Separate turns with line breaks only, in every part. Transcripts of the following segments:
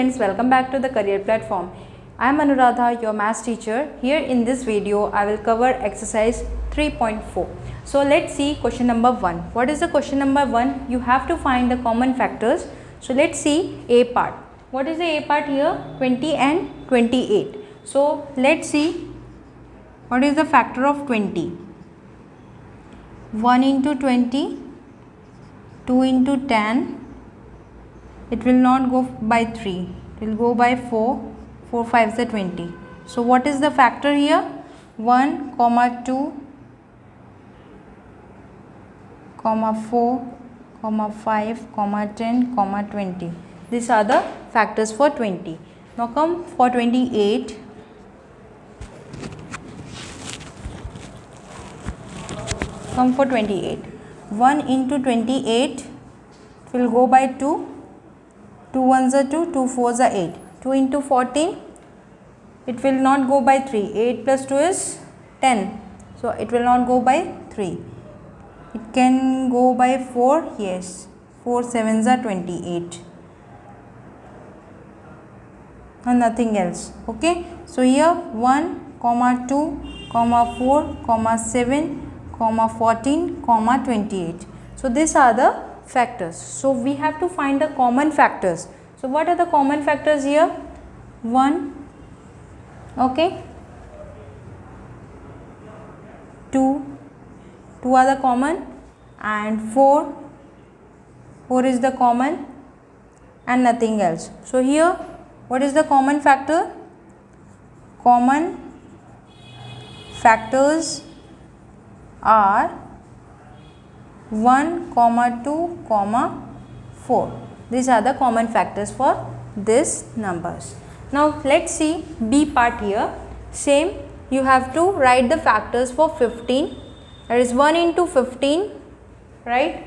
students, welcome back to the career platform. I am Anuradha, your maths teacher. Here in this video, I will cover exercise 3.4. So let's see question number 1. What is the question number 1? You have to find the common factors. So let's see A part. What is the A part here? 20 and 28. So let's see what is the factor of 20. 1 into 20, 2 into 10. It will not go by 3, it will go by 4, 4 5 is 20. So what is the factor here? 1, 2, 4, 5, 10, 20. These are the factors for 20. Now come for 28. Come for 28. 1 into 28 will go by 2. 2 ones are 2, 2 fours are 8. 2 into 14, it will not go by 3. 8 plus 2 is 10. So it will not go by 3. It can go by 4. Yes. 4 sevens are 28. And nothing else. Okay. So here 1, 2, 4, 7, 14, 28. So these are the factors. So we have to find the common factors. So what are the common factors here? 1, okay, 2 are the common, and 4 is the common, and nothing else. So here what is the common factor? Common factors are 1, 2, 4. These are the common factors for these numbers. Now let's see B part here. Same, you have to write the factors for 15. That is 1 into 15, right?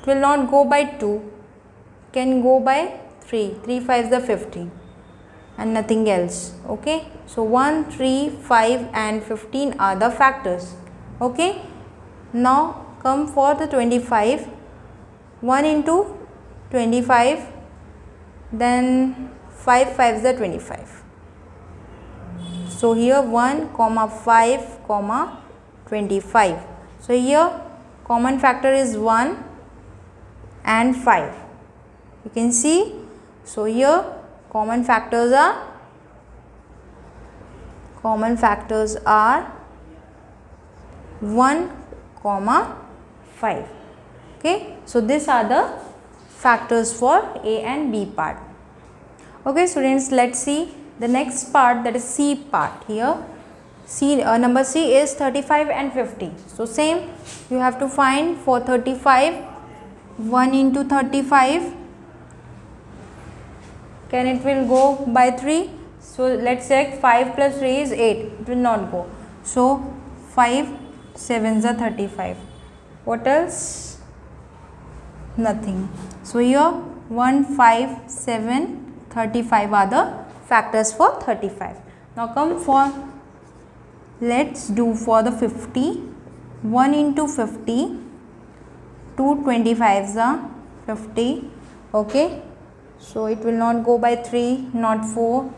It will not go by 2. Can go by 3. 3 5 is 15 and nothing else. Okay. So 1, 3, 5 and 15 are the factors. Okay. Now come for the 25. 1 into 25, then 5 5 is 25. So here 1, 5, 25. So here common factor is 1 and 5. You can see. So here common factors are 1, 5. Okay. So these are the factors for A and B part. Okay students, let's see the next part, that is C part. Here number C is 35 and 50. So same, you have to find for 35. 1 into 35, can it will go by 3. So let's check. 5 plus 3 is 8. It will not go. So 5 sevens are 35. What else? Nothing. So here 1, 5, 7, 35 are the factors for 35. Now come for, let's do for the 50. 1 into 50, 2 25s are 50. Okay. So it will not go by 3, not 4,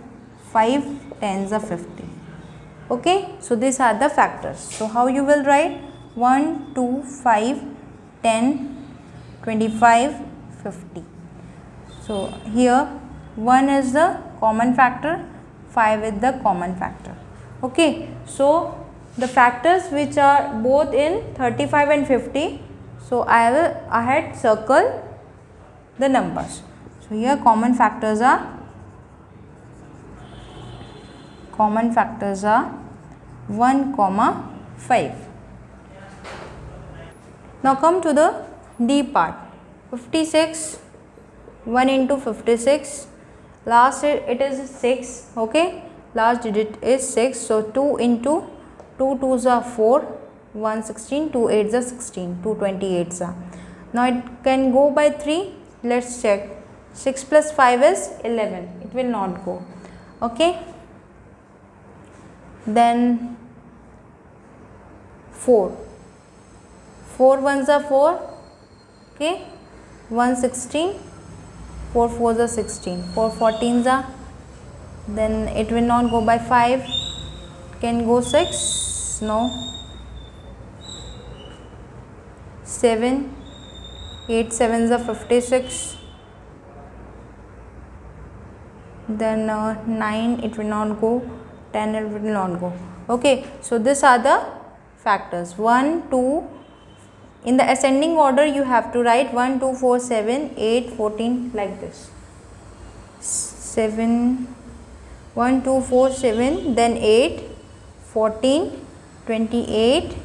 5 10s are 50. Okay. So these are the factors. So how you will write? 1, 2, 5, 10, 25, 50. So here 1 is the common factor, 5 is the common factor. Okay. So the factors which are both in 35 and 50. So I had circle the numbers. So here common factors are 1, 5. Now come to the D part. 56. 1 into 56. Last it is 6. Okay. Last digit is 6. So 2 into 2 2s are 4. 1 16. 2 8s are 16. 2 28s are. Now it can go by 3. Let's check. 6 plus 5 is 11. It will not go. Okay. Then 4. 4 ones are 4. Okay. 116. 4 4s are 16, 4 14s are, then it will not go by 5, can go 6, no, 7, 8 7s are 56, then 9 it will not go, 10 it will not go. Okay, so these are the factors 1 2. In the ascending order you have to write 1 2 4 7 8 14 like this. 7 1 2 4 7, then 8 14 28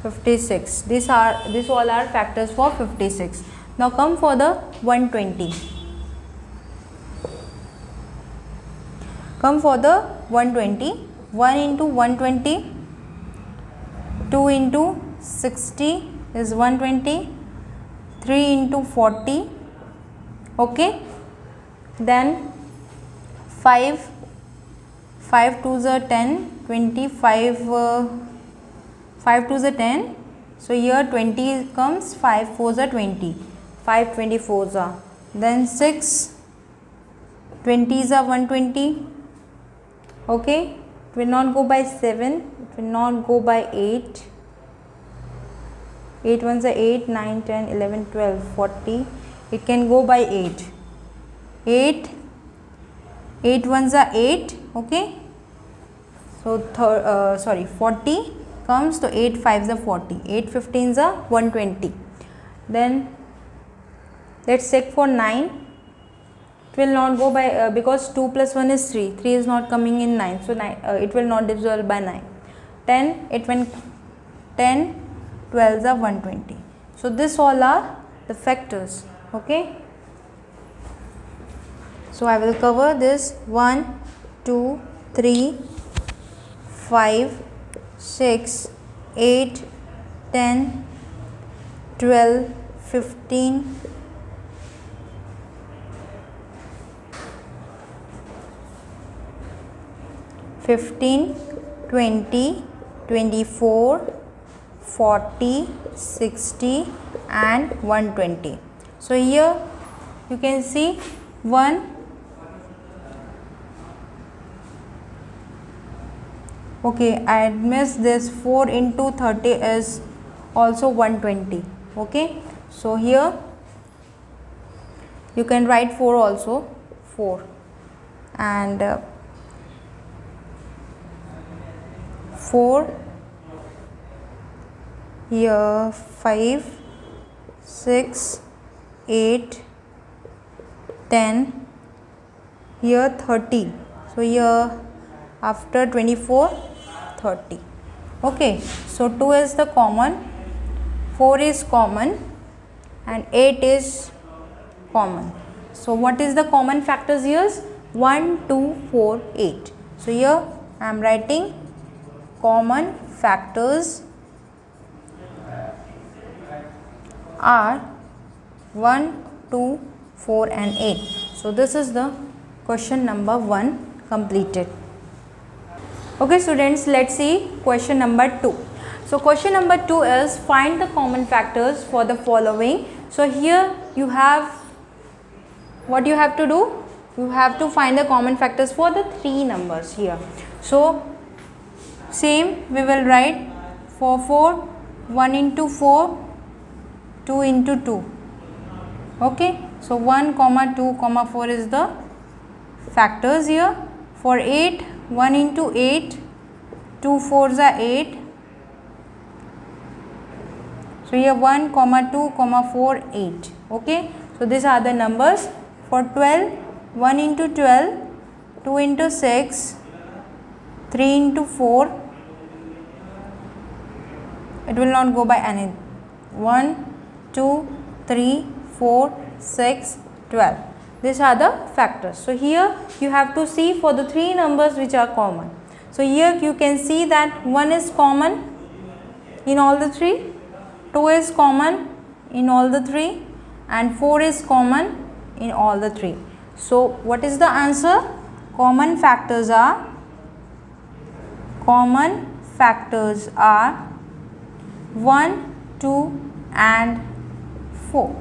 56. These all are factors for 56. Now come for the 120. Come for the 120. 1 into 120, 2 into 60 is 120, 3 into 40, okay, then 5 2s are 10, 25, 5 2s are 10, so here 20 comes, 5 4s are 20, 5 24s are, then 6 20s are 120, okay, it will not go by 7, it will not go by 8, 8 ones are 8, 9, 10, 11, 12, 40, it can go by 8, 8 ones are 8, okay, so 40 comes to 8 5s are 40, 8 15s are 120, then let's check for 9, it will not go by because 2 plus 1 is 3, 3 is not coming in 9, so 9 it will not divisible by 9, 10 it when 10 12s are 120. So this all are the factors, okay. So I will cover this 1 2 3 5 6 8 10 12 15 15 20 24 40 60 and 120. So here you can see 1, okay, I missed this, 4 into 30 is also 120, okay. So here you can write 4 also, 4, and 4 here, 5 6 8 10, here 30, so here after 24 30, okay. So 2 is the common, 4 is common and 8 is common. So what is the common factors here? 1 2 4 8. So here I am writing common factors are 1 2 4 and 8. So this is the question number 1 completed. Okay students, let's see question number 2. So question number 2 is find the common factors for the following. So here you have, what you have to do, you have to find the common factors for the 3 numbers here. So same we will write for 4, 1 into 4, 2 into 2, okay. So 1 comma 2 comma 4 is the factors here. For 8, 1 into 8, 2 4s are 8, so here 1 comma 2 comma 4 8, okay. So these are the numbers. For 12, 1 into 12, 2 into 6, 3 into 4, it will not go by any, 1 2 3 4 6 12. These are the factors. So here you have to see for the 3 numbers which are common. So here you can see that 1 is common in all the 3, 2 is common in all the 3 and 4 is common in all the 3. So what is the answer? Common factors are 1 2 and 4.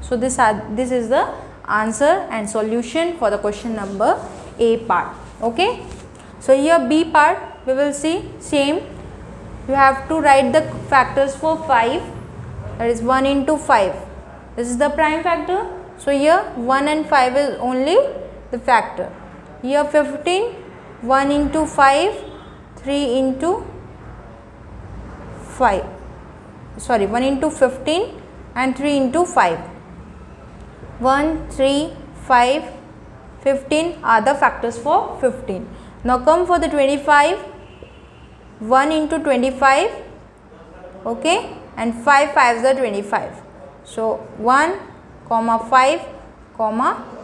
So this is the answer and solution for the question number A part. Okay, so here B part we will see same. You have to write the factors for 5, that is 1 into 5. This is the prime factor. So here 1 and 5 is only the factor. Here 15, 1 into 5, 3 into 5. Sorry, 1 into 15 and 3 into 5. 1, 3, 5, 15 are the factors for 15. Now come for the 25. 1 into 25, okay, and 5 5s are 25. So 1, 5,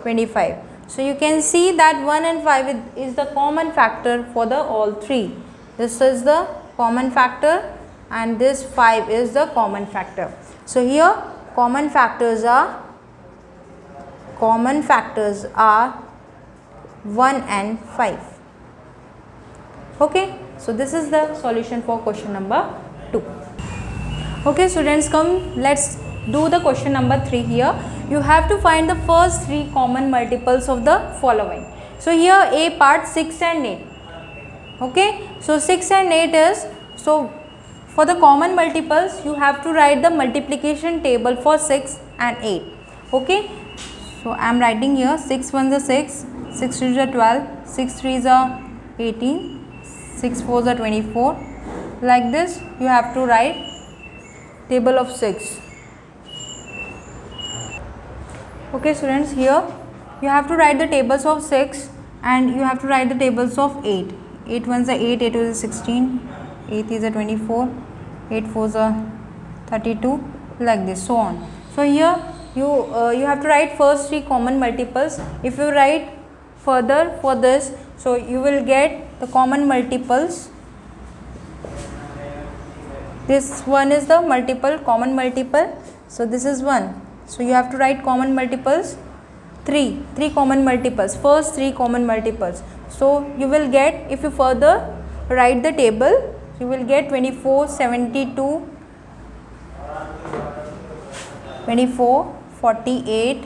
25. So you can see that 1 and 5 is the common factor for the all three. This is the common factor and this 5 is the common factor. So here common factors are 1 and 5. Okay, so this is the solution for question number 2. Okay students, come let's do the question number 3 here. You have to find the first 3 common multiples of the following. So here A part 6 and 8. Okay, so 6 and 8 is, so for the common multiples you have to write the multiplication table for 6 and 8. Okay, so I am writing here 6 1s are 6, 6 2s are 12, 6 3s are 18, 6 4s are 24. Like this you have to write table of 6. Okay students, here you have to write the tables of 6 and you have to write the tables of 8. 8 1s are 8, 8 2s are 16, 8 3s are 24, 8 4s are 32, like this, so on. So here you have to write first 3 common multiples. If you write further for this, so you will get the common multiples. This one is the common multiple, so this is 1. So you have to write common multiples, 3 common multiples, first 3 common multiples. So you will get, if you further write the table, you will get 24, 72, 24, 48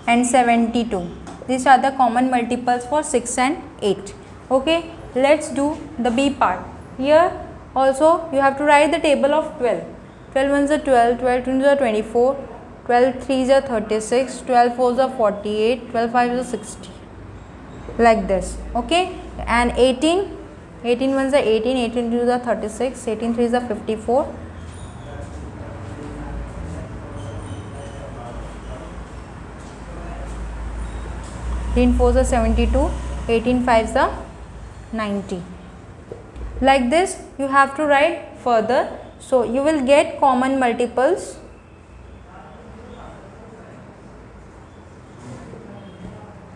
and 72. These are the common multiples for 6 and 8. Okay, let's do the B part. Here also you have to write the table of 12. 12 1s are 12, 12 2s are 24, 12 3s are 36, 12 4s are 48, 12 5s are 60, like this. Okay, and 18 1s are 18, 18 2s are 36, 18 3s are 54, 18 4s are 72, 18 5s are 90. Like this you have to write further. So you will get common multiples.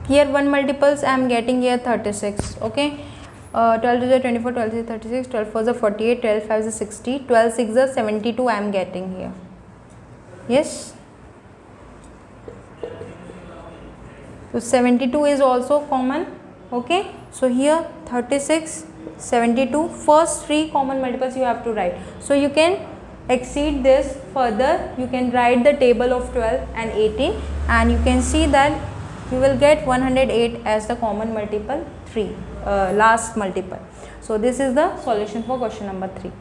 Here 1 multiples I am getting here 36. Okay, 12 2s are 24, 12 3s are 36, 12 4s are 48, 12 5s are 60, 12 6s are 72 I am getting here. Yes. So 72 is also common. Okay, so here 36, 72, first 3 common multiples you have to write. So you can exceed this further, you can write the table of 12 and 18 and you can see that you will get 108 as the common multiple 3, last multiple. So this is the solution for question number 3.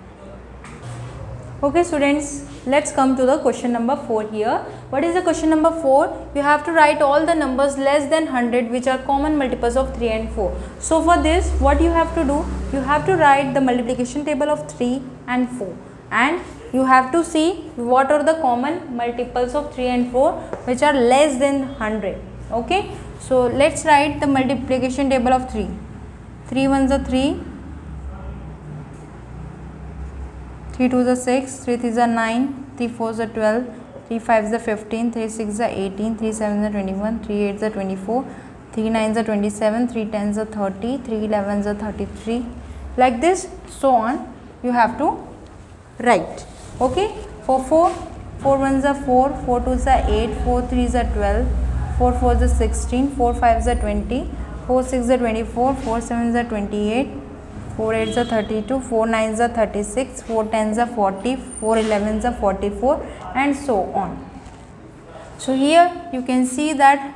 Okay students, let's come to the question number 4 here. What is the question number 4? You have to write all the numbers less than 100 which are common multiples of 3 and 4. So for this what you have to do, you have to write the multiplication table of 3 and 4 and you have to see what are the common multiples of 3 and 4 which are less than 100. Okay, so let's write the multiplication table of 3. 3 1s are 3, 3 2s are 6, 3 3s are 9, 3 4s are 12, 3 5s are 15, 3 6s are 18, 3 7s are 21, 3 8s are 24, 3 9s are 27, 3 10s are 30, 3 11s are 33, like this, so on you have to write. Okay, for 4, 4 1s are 4, 4 2s are 8, 4 3s are 12, 4 4s are 16, 4 5s are 20, 4 6s are 24, 4 7s are 28, 4 8s are 32, 4 9s are 36, 4 10s are 40, 4 11s are 44 and so on. So here you can see that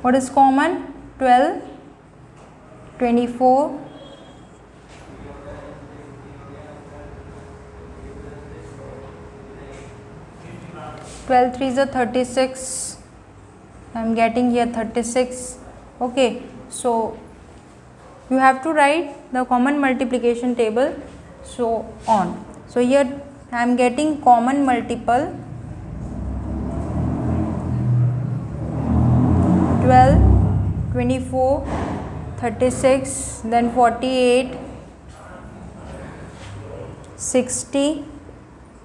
what is common? 12, 24, 12 3s are 36. I am getting here 36. Okay, so you have to write the common multiplication table, so on. So here I am getting common multiple 12, 24, 36, then 48, 60,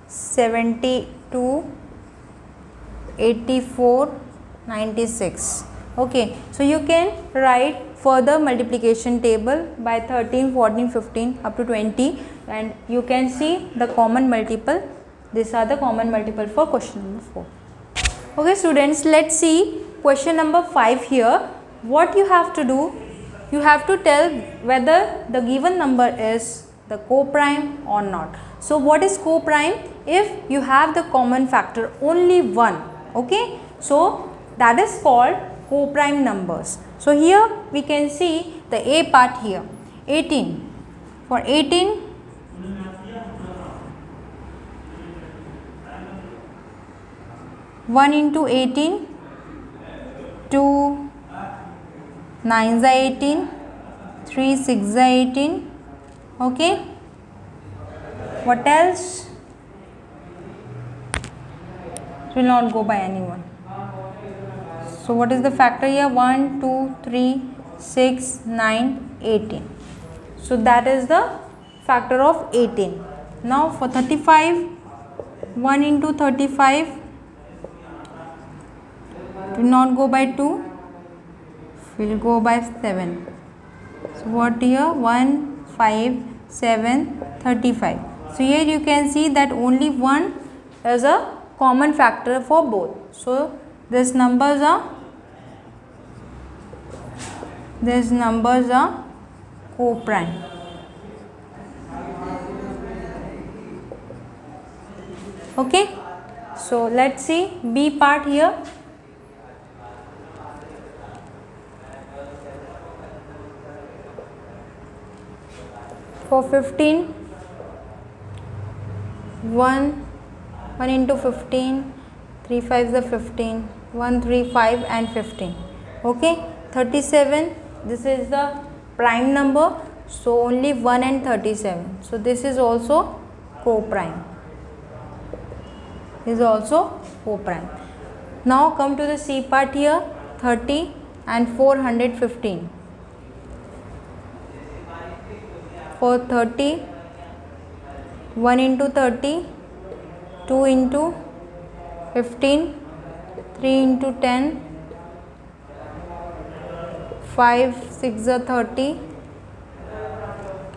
72, 84, 96. Okay, so you can write further multiplication table by 13, 14, 15 up to 20, and you can see the common multiple. These are the common multiple for question number 4. Okay students, let's see question number 5 here. What you have to do, you have to tell whether the given number is the co-prime or not. So what is co-prime? If you have the common factor only 1, okay, so that is called co-prime numbers. So here we can see the A part here, 18. For 18, one into 18, 2 9s are 18, 3 6s are 18. Okay, what else? It will not go by anyone. So what is the factor here? 1 2 3 6 9 18. So that is the factor of 18. Now for 35, 1 into 35 will not go by 2, will go by 7. So what here? 1 5 7 35. So here you can see that only 1 is a common factor for both. So these numbers are co-prime. Okay, so let's see B part here. For 15, 1 into 15, 3 5s are 15, 1 3 5 and 15. Okay, 37, this is the prime number, so only 1 and 37. So this is also co-prime. Is also co-prime. Now come to the C part here, 30 and 415. For 30, 1 into 30, 2 into 15, 3 into 10, 5 6 are 30.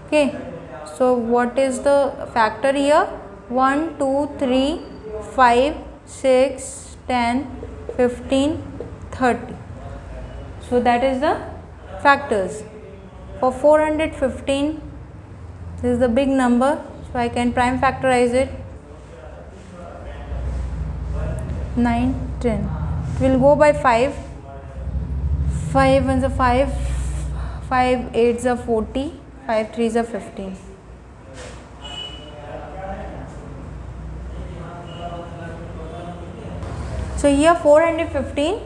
Okay, so what is the factor here? 1 2 3 5 6 10 15 30. So that is the factors. For 415, this is the big number, so I can prime factorize it. 9 10. It will go by 5. 5 1s are 5, 5 8s are 40, 5 3s are 15. So here 415,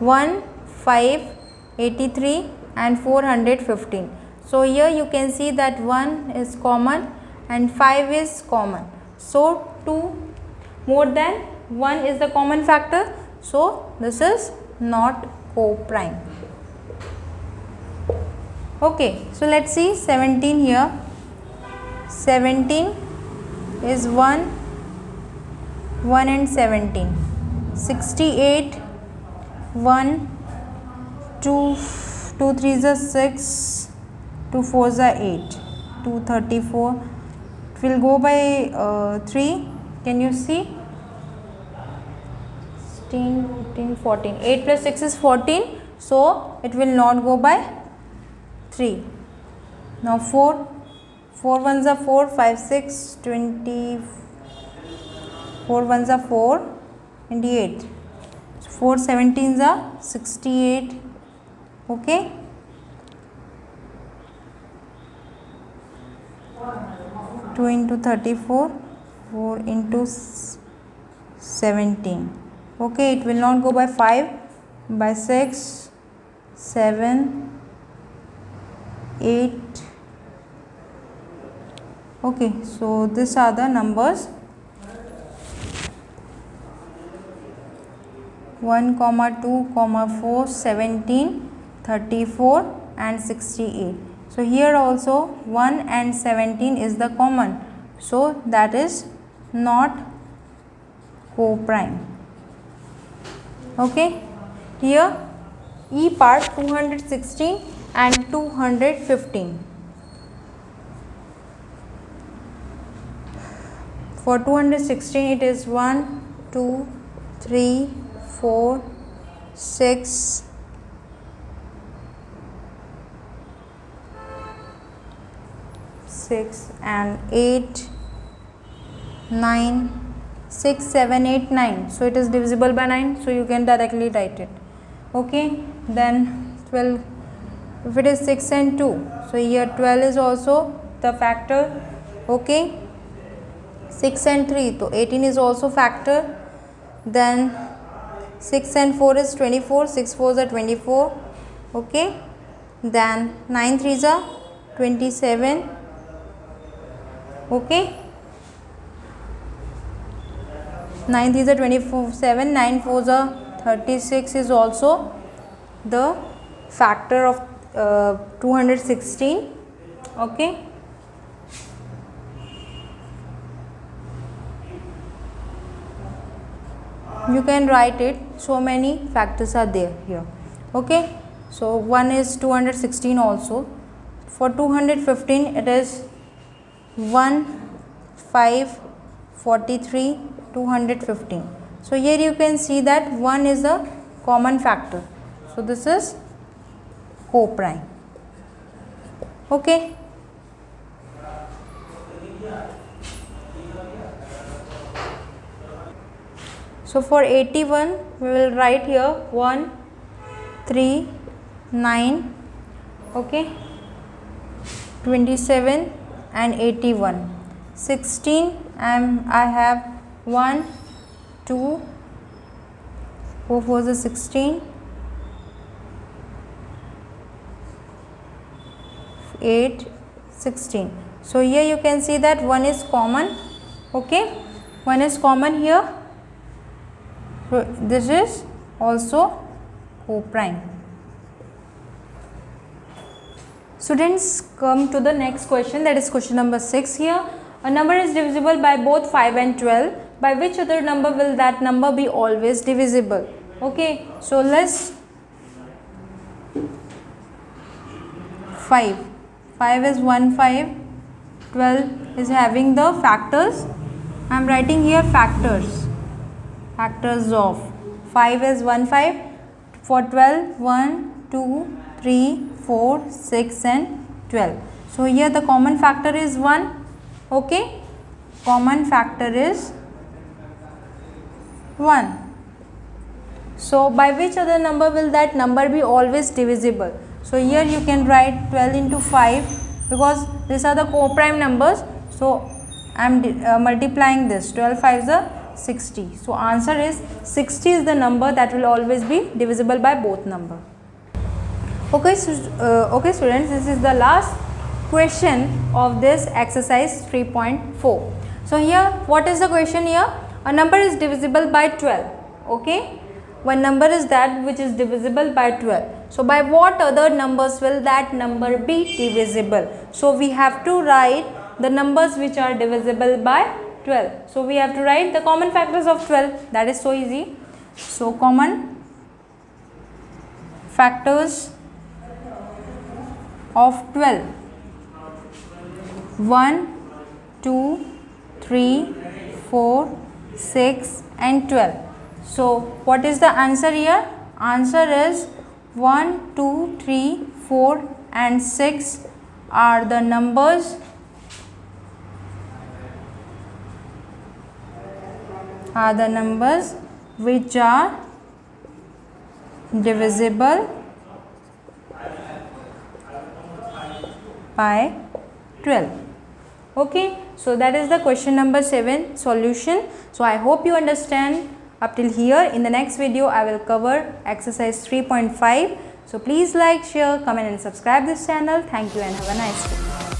1 5 83 and 415. So here you can see that 1 is common and 5 is common. So 2 more than 1 is the common factor. So this is not co-prime. Okay, so let's see 17 here. 17 is 1 and 17. 68, 1 2 3s are 6, 2 4s are 8, 234. It will go by 3. Can you see? 16, 15, 14. 8 plus 6 is 14. So it will not go by 3. Now 4. 4 1s are 4, 5 6, 20. 4 ones are 4 and 8. 4 17s are 68. Okay. 2 into 34, 4 into 17. Okay, it will not go by 5, by 6, 7, 8. Okay, so these are the numbers 1, 2, 4, 17, 34 and 68. So here also 1 and 17 is the common, so that is not co-prime. Okay, here E part 216 and 215. For 216 it is 1, 2, 3, 4, 6, 6 and 8, 9, 6, 7, 8, 9. So it is divisible by 9. So you can directly write it. Okay. Then 12. If it is 6 and 2. So here 12 is also the factor. Okay. 6 and 3. So 18 is also factor. Then 6 and 4 is 24. 6 4s are 24. Okay. Then 9 3s are 27. Okay. 9 3s are 27. 9 4s are 36 is also the factor of 216. Okay. You can write it, so many factors are there here. Okay. So 1 is 216 also. For 215 it is 1, 5, 43, 215. So here you can see that 1 is a common factor. So this is co-prime. Okay. So for 81 we will write here 1, 3, 9, okay, 27 and 81. 16 I have 1, 2, 4 4s are 16, 8, 16. So here you can see that 1 is common. Okay, 1 is common here. So this is also co-prime. Students, come to the next question, that is question number 6 here. A number is divisible by both 5 and 12. By which other number will that number be always divisible? Okay, so let's 5. 5 is 1 5. 12 is having the factors. I am writing here factors. Factors of 5 is 1 5. For 12 1, 2, 3, 4, 6 and 12. So here the common factor is 1. Okay, common factor is 1. So by which other number will that number be always divisible? So here you can write 12 into 5 because these are the co-prime numbers. So I am multiplying this. 12 5s are 60. So answer is 60 is the number that will always be divisible by both number. Okay, so, okay students, this is the last question of this exercise 3.4. So here what is the question here? A number is divisible by 12. Okay, one number is that which is divisible by 12. So by what other numbers will that number be divisible? So we have to write the numbers which are divisible by 12. So we have to write the common factors of 12. That is so easy. So common factors of 12. 1, 2, 3, 4, 6 and 12. So what is the answer here? Answer is 1, 2, 3, 4 and 6 are the numbers are the numbers which are divisible by 12. Okay, so that is the question number 7 solution. So I hope you understand up till here. In the next video I will cover exercise 3.5. So please like, share, comment and subscribe this channel. Thank you and have a nice day.